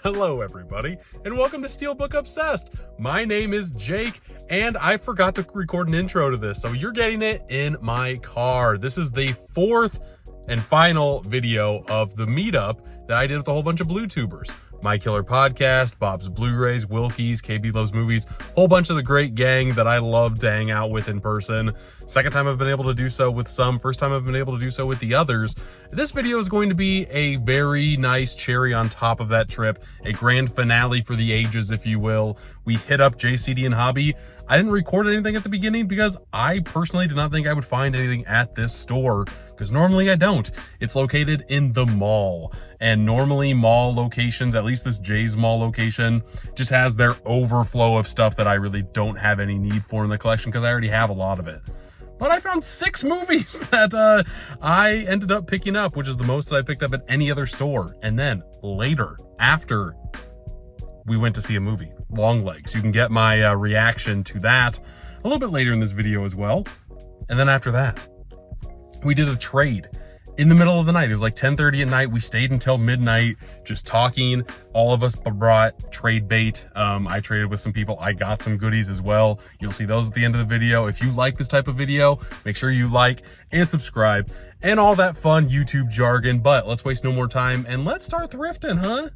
Hello everybody, and welcome to Steelbook Obsessed. My name is Jake, and I forgot to record an intro to this, so you're getting it in my car. This is the fourth and final video of the meetup that I did with a whole bunch of Blue Tubers. My Killer Podcast, Bob's Blu-rays, Wilkie's, KB Loves Movies, whole bunch of the great gang that I love to hang out with in person. Second time I've been able to do so with some, first time I've been able to do so with the others. This video is going to be a very nice cherry on top of that trip, a grand finale for the ages, if you will. We hit up JCD and Hobby. I didn't record anything at the beginning because I personally did not think I would find anything at this store, because normally I don't. It's located in the mall, and normally mall locations, at least this Jay's Mall location, just has their overflow of stuff that I really don't have any need for in the collection because I already have a lot of it. But I found 6 movies that I ended up picking up, which is the most that I picked up at any other store. And then later, after we went to see a movie, Longlegs, you can get my reaction to that a little bit later in this video as well. And then after that, we did a trade in the middle of the night. It was like 10:30 at night. We stayed until midnight just talking. All of us brought trade bait. I traded with some people. I got some goodies as well. You'll see those at the end of the video. If you like this type of video, make sure you like and subscribe and all that fun YouTube jargon. But let's waste no more time and let's start thrifting, huh?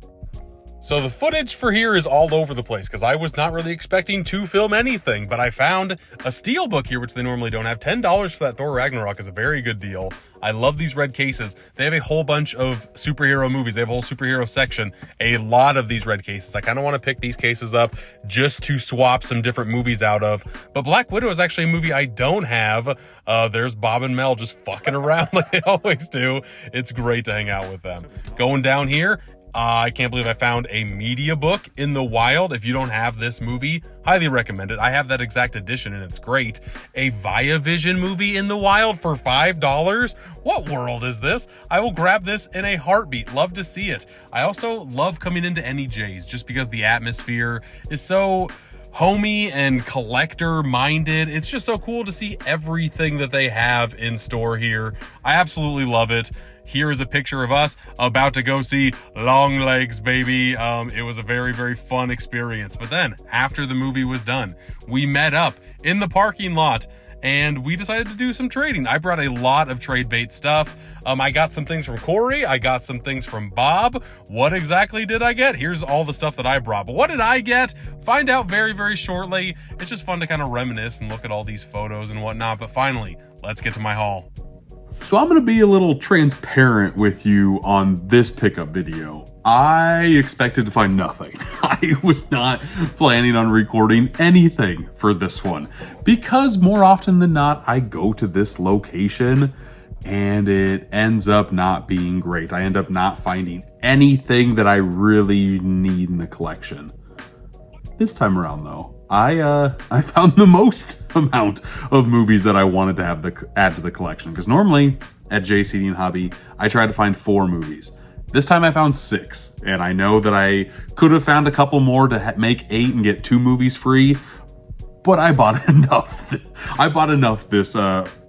So the footage for here is all over the place because I was not really expecting to film anything, but I found a steelbook here, which they normally don't have. $10 for that Thor Ragnarok is a very good deal. I love these red cases. They have a whole bunch of superhero movies. They have a whole superhero section, a lot of these red cases. I kind of want to pick these cases up just to swap some different movies out of. But Black Widow is actually a movie I don't have. There's Bob and Mel just fucking around like they always do. It's great to hang out with them. Going down here, I can't believe I found a media book in the wild. If you don't have this movie, highly recommend it. I have that exact edition and it's great. A Viavision movie in the wild for $5. What world is this? I will grab this in a heartbeat. Love to see it. I also love coming into NEJ's just because the atmosphere is so homey and collector minded. It's just so cool to see everything that they have in store here. I absolutely love it. Here is a picture of us about to go see Longlegs, baby. It was a very, very fun experience. But then after the movie was done, we met up in the parking lot and we decided to do some trading. I brought a lot of trade bait stuff. I got some things from Corey. I got some things from Bob. What exactly did I get? Here's all the stuff that I brought. But what did I get? Find out very, very shortly. It's just fun to kind of reminisce and look at all these photos and whatnot. But finally, let's get to my haul. So I'm going to be a little transparent with you on this pickup video. I expected to find nothing. I was not planning on recording anything for this one because more often than not, I go to this location and it ends up not being great. I end up not finding anything that I really need in the collection. This time around though, I found the most amount of movies that I wanted to have add to the collection, because normally at JCD and Hobby I try to find 4 movies. This time I found 6, and I know that I could have found a couple more to make 8 and get 2 movies free, but I bought enough. I bought enough this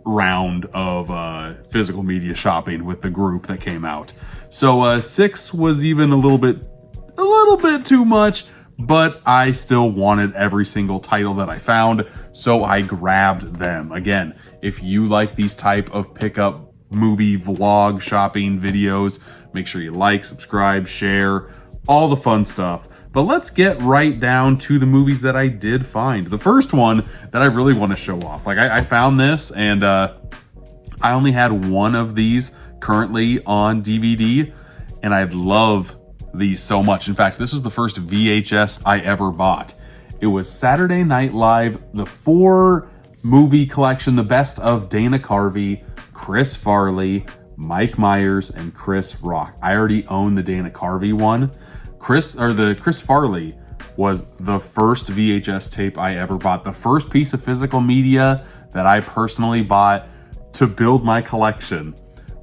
round of physical media shopping with the group that came out. So 6 was even a little bit too much. But I still wanted every single title that I found, so I grabbed them. Again, if you like these type of pickup movie vlog shopping videos, make sure you like, subscribe, share, all the fun stuff. But let's get right down to the movies that I did find. The first one that I really want to show off, like I found this and I only had one of these currently on DVD, and I love these so much. In fact, this was the first VHS I ever bought. It was Saturday Night Live, the 4 movie collection, the best of Dana Carvey, Chris Farley, Mike Myers, and Chris Rock. I already own the Dana Carvey one. Chris Farley was the first VHS tape I ever bought. The first piece of physical media that I personally bought to build my collection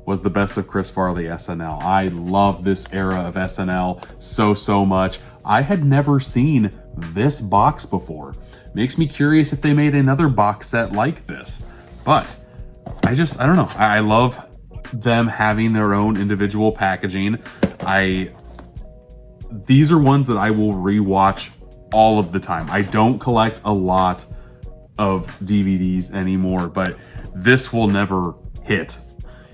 was the best of Chris Farley SNL. I love this era of SNL so much. I had never seen this box before. Makes me curious if they made another box set like this. But I don't know. I love them having their own individual packaging. These are ones that I will rewatch all of the time. I don't collect a lot of DVDs anymore, but this will never hit.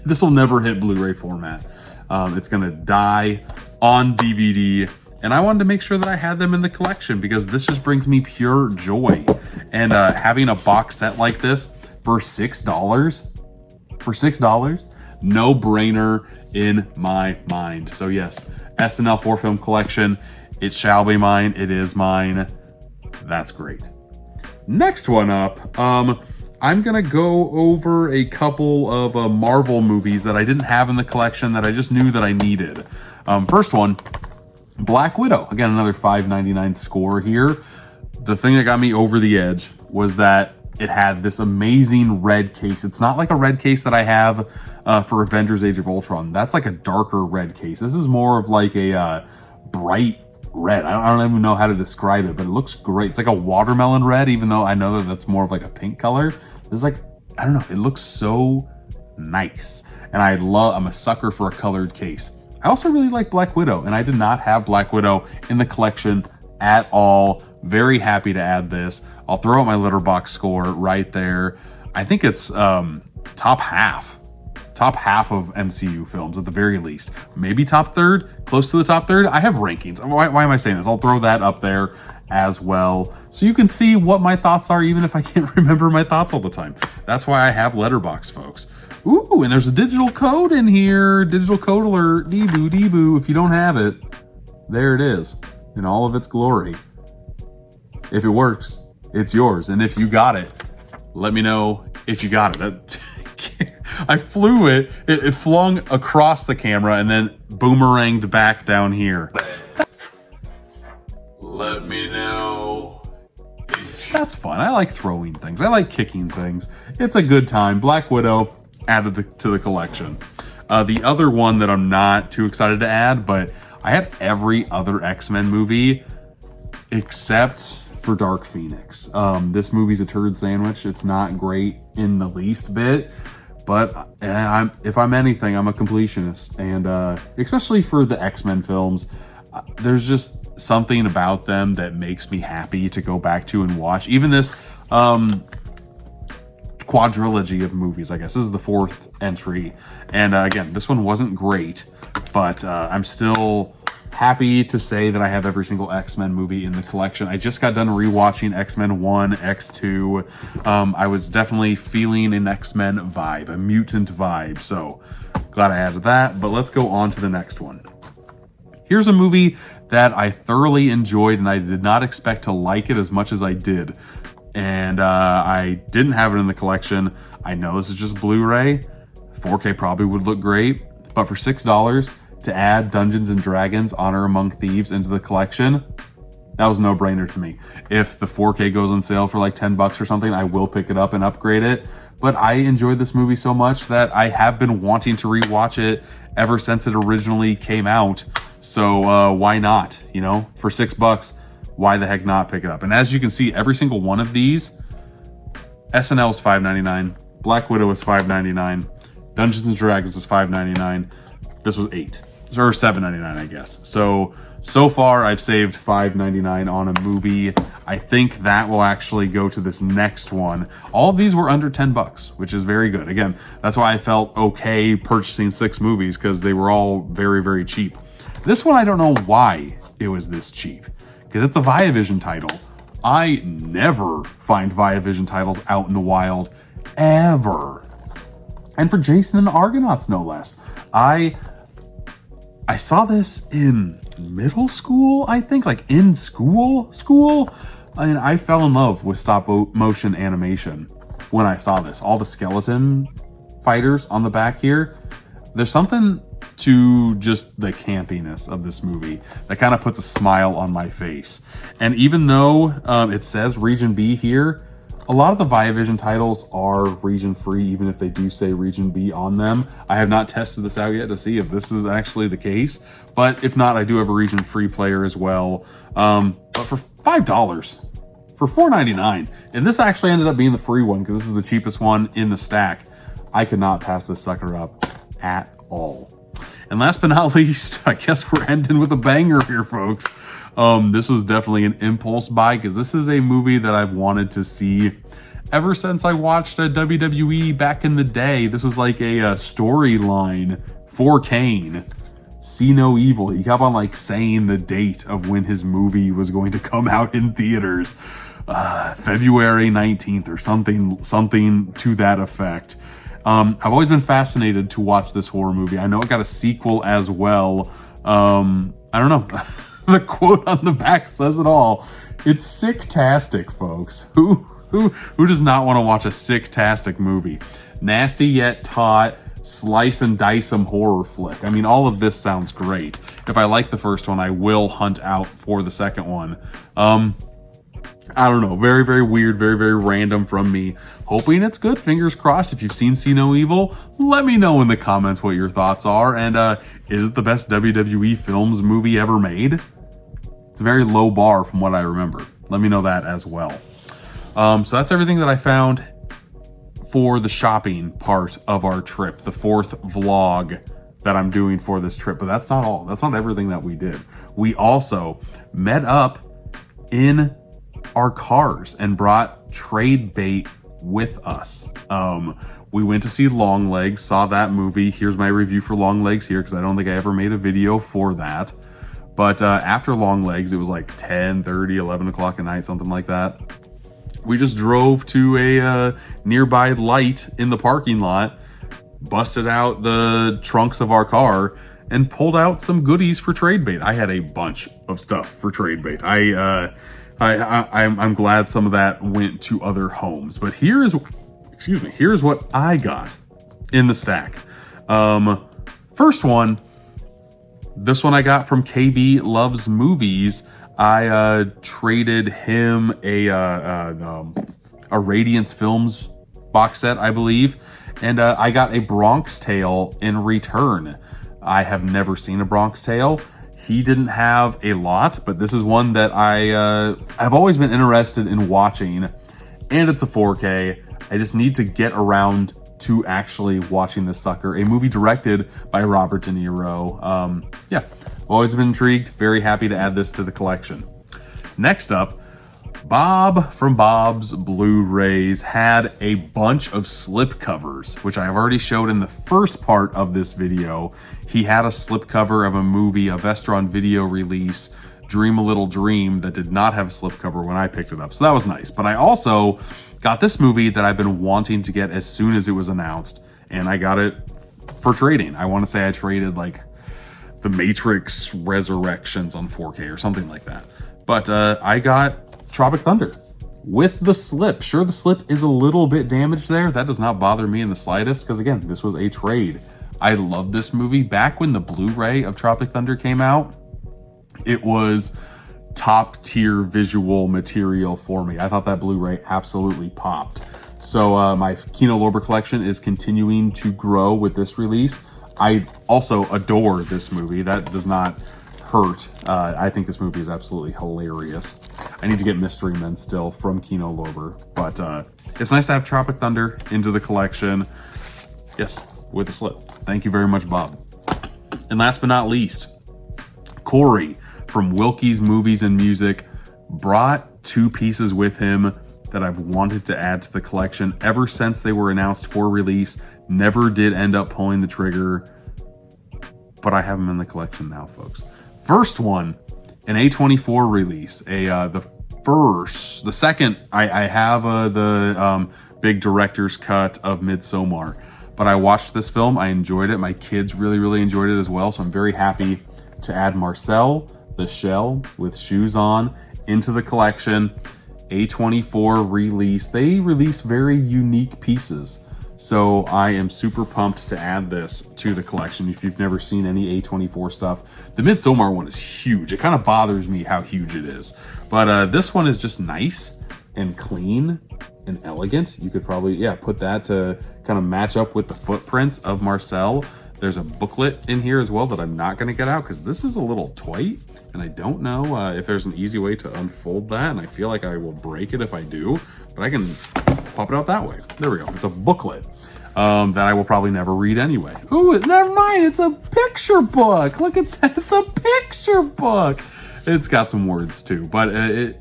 This will never hit Blu-ray format. It's gonna die on DVD, and I wanted to make sure that I had them in the collection because this just brings me pure joy. And having a box set like this for $6, no brainer in my mind. So yes, SNL 4-film collection, it shall be mine. It is mine. That's great. Next one up, I'm gonna go over a couple of Marvel movies that I didn't have in the collection that I just knew that I needed. First one, Black Widow. Again, another $5.99 score here. The thing that got me over the edge was that it had this amazing red case. It's not like a red case that I have for Avengers Age of Ultron. That's like a darker red case. This is more of like a bright red. I don't even know how to describe it, but it looks great. It's like a watermelon red, even though I know that that's more of like a pink color. This is like, I don't know, it looks so nice. And I'm a sucker for a colored case. I also really like Black Widow, and I did not have Black Widow in the collection at all. Very happy to add this. I'll throw out my Letterboxd score right there. I think it's top half of MCU films at the very least. Maybe top third, close to the top third. I have rankings. Why am I saying this? I'll throw that up there as well, so you can see what my thoughts are, even if I can't remember my thoughts all the time. That's why I have Letterboxd, folks. Ooh, and there's a digital code in here. Digital code alert. Dee-boo, dee-boo. If you don't have it, there it is in all of its glory. If it works, it's yours. And if you got it, let me know if you got it. I flew it. It flung across the camera and then boomeranged back down here. Let me know. That's fun. I like throwing things. I like kicking things. It's a good time. Black Widow added to the collection. The other one that I'm not too excited to add, but I had every other X-Men movie except for Dark Phoenix. This movie's a turd sandwich. It's not great in the least bit, but if I'm anything, I'm a completionist. And especially for the X-Men films, there's just something about them that makes me happy to go back to and watch. Even this quadrilogy of movies, I guess. This is the fourth entry. And again, this one wasn't great, but I'm still happy to say that I have every single X-Men movie in the collection. I just got done rewatching X-Men 1, X2. I was definitely feeling an X-Men vibe, a mutant vibe. So glad I added that, but let's go on to the next one. Here's a movie that I thoroughly enjoyed, and I did not expect to like it as much as I did. And I didn't have it in the collection. I know this is just Blu-ray. 4K probably would look great, but for $6 to add Dungeons and Dragons Honor Among Thieves into the collection, that was a no-brainer to me. If the 4K goes on sale for like 10 bucks or something, I will pick it up and upgrade it. But I enjoyed this movie so much that I have been wanting to rewatch it ever since it originally came out. So why not? You know, for $6, why the heck not pick it up? And as you can see, every single one of these, SNL is $5.99, Black Widow is $5.99, Dungeons and Dragons is $5.99. This was $8 or $7.99, I guess. So far I've saved $5.99 on a movie. I think that will actually go to this next one. All of these were under 10 bucks, which is very good. Again, that's why I felt okay purchasing 6 movies, because they were all very, very cheap. This one, I don't know why it was this cheap, because it's a Viavision title. I never find Viavision titles out in the wild, ever. And for Jason and the Argonauts, no less. I saw this in middle school, I think, like in school. And I fell in love with stop motion animation when I saw this. All the skeleton fighters on the back here. There's something to just the campiness of this movie that kind of puts a smile on my face. And even though it says Region B here, a lot of the Viavision titles are region free, even if they do say Region B on them. I have not tested this out yet to see if this is actually the case, but if not, I do have a region free player as well. But for $5, for $4.99, and this actually ended up being the free one because this is the cheapest one in the stack, I could not pass this sucker up. at all. And last but not least, I guess we're ending with a banger here, folks. This was definitely an impulse buy because this is a movie that I've wanted to see ever since I watched WWE back in the day. This was like a storyline for Kane. See No Evil. He kept on like saying the date of when his movie was going to come out in theaters. February 19th or something to that effect. I've always been fascinated to watch this horror movie. I know it got a sequel as well. I don't know. The quote on the back says it all. It's sick-tastic, folks. Who does not want to watch a sick-tastic movie? Nasty yet taut, slice and dice 'em horror flick. I mean, all of this sounds great. If I like the first one, I will hunt out for the second one. I don't know. Very, very weird. Very, very random from me. Hoping it's good. Fingers crossed. If you've seen See No Evil, let me know in the comments what your thoughts are. And is it the best WWE Films movie ever made? It's a very low bar from what I remember. Let me know that as well. So that's everything that I found for the shopping part of our trip. The fourth vlog that I'm doing for this trip. But that's not all. That's not everything that we did. We also met up in our cars and brought trade bait with us. We went to see Longlegs, saw that movie. Here's my review for Longlegs here, because I don't think I ever made a video for that. But after Longlegs, it was like 10:30, 11 o'clock at night, something like that. We just drove to a nearby light in the parking lot, busted out the trunks of our car, and pulled out some goodies for trade bait. I had a bunch of stuff for trade bait. I'm glad some of that went to other homes. But here's what I got in the stack. First one, this one I got from KB Loves Movies. I traded him a Radiance Films box set, I believe, and I got a Bronx Tale in return. I have never seen a Bronx Tale. He didn't have a lot, but this is one that I've always been interested in watching, and it's a 4K. I just need to get around to actually watching this sucker. A movie directed by Robert De Niro. Yeah, I've always been intrigued. Very happy to add this to the collection. Next up, Bob from Bob's Blu-rays had a bunch of slip covers, which I have already showed in the first part of this video. He had a slip cover of a movie, a Vestron video release, Dream a Little Dream, that did not have a slip cover when I picked it up. So that was nice. But I also got this movie that I've been wanting to get as soon as it was announced, and I got it for trading. I want to say I traded like The Matrix Resurrections on 4K or something like that. But I got Tropic Thunder with the slip. Sure, the slip is a little bit damaged there. That does not bother me in the slightest, because again, this was a trade. I love this movie. Back when the Blu-ray of Tropic Thunder came out, it was top tier visual material for me. I thought that Blu-ray absolutely popped. So my Kino Lorber collection is continuing to grow with this release. I also adore this movie. That does not hurt. I think this movie is absolutely hilarious. I need to get Mystery Men still from Kino Lorber, but it's nice to have Tropic Thunder into the collection. Yes, with a slip. Thank you very much, Bob. And last but not least, Corey from Wilkie's Movies and Music brought two pieces with him that I've wanted to add to the collection ever since they were announced for release. Never did end up pulling the trigger, but I have them in the collection now, folks. First one, an A24 release. The second, I have the big director's cut of Midsommar, but I watched this film. I enjoyed it. My kids really, really enjoyed it as well. So I'm very happy to add Marcel, the Shell with Shoes On, into the collection. A24 release. They release very unique pieces. So I am super pumped to add this to the collection. If you've never seen any A24 stuff, the Midsommar one is huge. It kind of bothers me how huge it is. But this one is just nice and clean and elegant. You could probably, put that to kind of match up with the footprints of Marcel. There's a booklet in here as well that I'm not going to get out because this is a little tight. And I don't know if there's an easy way to unfold that. And I feel like I will break it if I do. But I can pop it out that way. There we go. It's a booklet. that I will probably never read anyway. Ooh, never mind. It's a picture book. Look at that. It's a picture book. It's got some words too, but I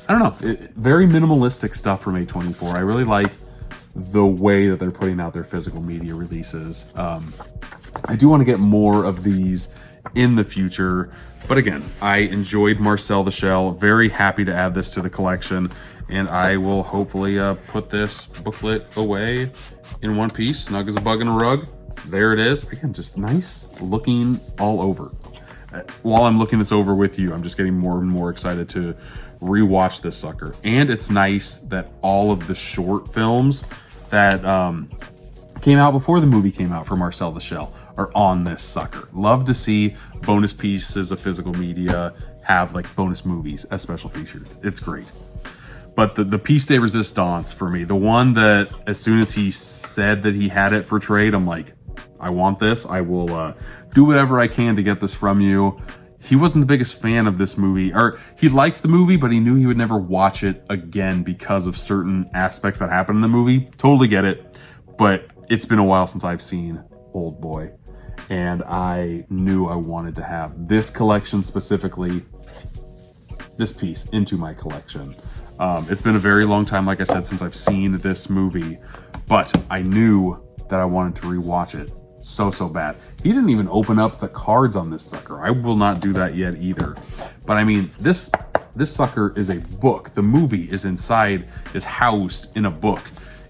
don't know. Very minimalistic stuff from A24. I really like the way that they're putting out their physical media releases. I do want to get more of these in the future, but again, I enjoyed Marcel the Shell. Very happy to add this to the collection, and I will hopefully put this booklet away in one piece, snug as a bug in a rug. There it is. Again, just nice looking all over. While I'm looking this over with you, I'm just getting more and more excited to rewatch this sucker. And it's nice that all of the short films that came out before the movie came out for Marcel the Shell are on this sucker. Love to see bonus pieces of physical media have like bonus movies as special features. It's great. But the piece de resistance for me, the one that as soon as he said that he had it for trade, I'm like, I want this. I will do whatever I can to get this from you. He wasn't the biggest fan of this movie, or he liked the movie, but he knew he would never watch it again because of certain aspects that happened in the movie. Totally get it. But it's been a while since I've seen Old Boy, and I knew I wanted to have this collection, specifically this piece, into my collection. It's been a very long time, like I said, since I've seen this movie, but I knew that I wanted to rewatch it so bad. He didn't even open up the cards on this sucker. I will not do that yet either. But I mean, this sucker is a book. The movie is housed in a book.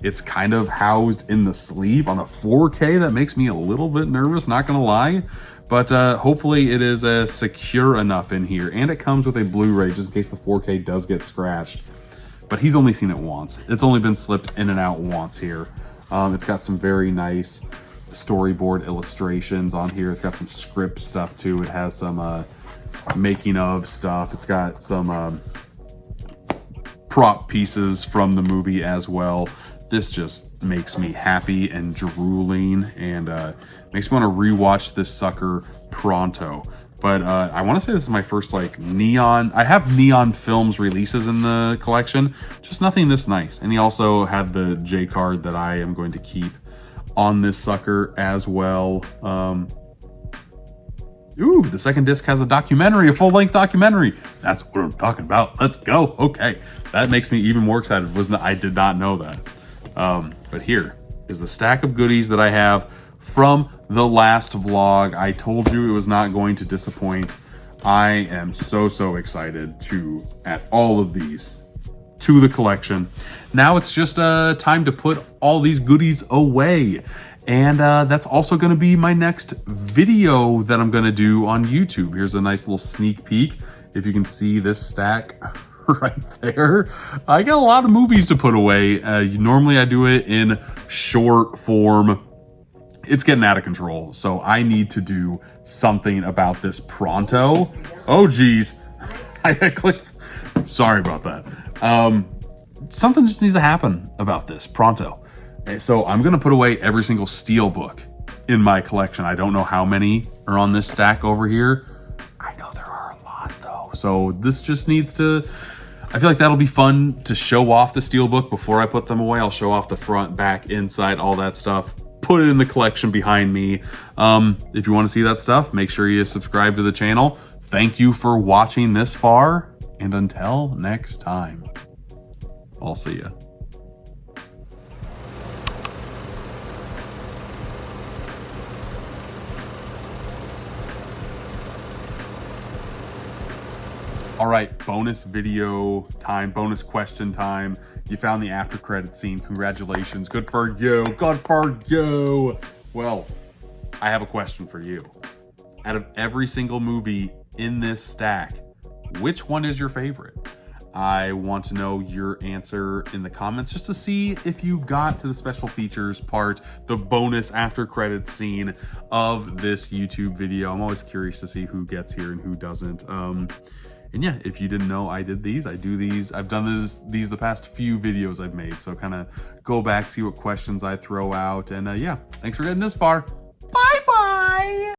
It's kind of housed in the sleeve on a 4K. That makes me a little bit nervous, not gonna lie. But hopefully it is secure enough in here. And it comes with a Blu-ray just in case the 4K does get scratched. But he's only seen it once. It's only been slipped in and out once here. It's got some very nice storyboard illustrations on here. It's got some script stuff too. It has some making of stuff. It's got some prop pieces from the movie as well. This just makes me happy and drooling, and makes me want to rewatch this sucker pronto. But I want to say this is my first like neon. I have neon films releases in the collection, just nothing this nice. And he also had the J card that I am going to keep on this sucker as well. Ooh, the second disc has a documentary, a full-length documentary. That's what I'm talking about. Let's go. Okay, that makes me even more excited. I did not know that. But here is the stack of goodies that I have from the last vlog. I told you it was not going to disappoint. I am so excited to add all of these to the collection. Now it's just time to put all these goodies away. And that's also going to be my next video that I'm going to do on YouTube. Here's a nice little sneak peek. If you can see this stack right there. I got a lot of movies to put away. Normally I do it in short form. It's getting out of control, so I need to do something about this pronto. Oh geez, I clicked. Sorry about that. Something just needs to happen about this pronto. So I'm gonna put away every single steel book in my collection. I don't know how many are on this stack over here. I know there are a lot though. So this just needs to, I feel like that'll be fun to show off the steelbook before I put them away. I'll show off the front, back, inside, all that stuff. Put it in the collection behind me. If you want to see that stuff, make sure you subscribe to the channel. Thank you for watching this far, and until next time, I'll see ya. All right, bonus video time, bonus question time. You found the after credit scene. Congratulations, good for you, good for you. Well, I have a question for you. Out of every single movie in this stack, which one is your favorite? I want to know your answer in the comments just to see if you got to the special features part, the bonus after credits scene of this YouTube video. I'm always curious to see who gets here and who doesn't. And yeah, if you didn't know, I did these. I do these. I've done these the past few videos I've made. So kind of go back, see what questions I throw out. And yeah, thanks for getting this far. Bye-bye.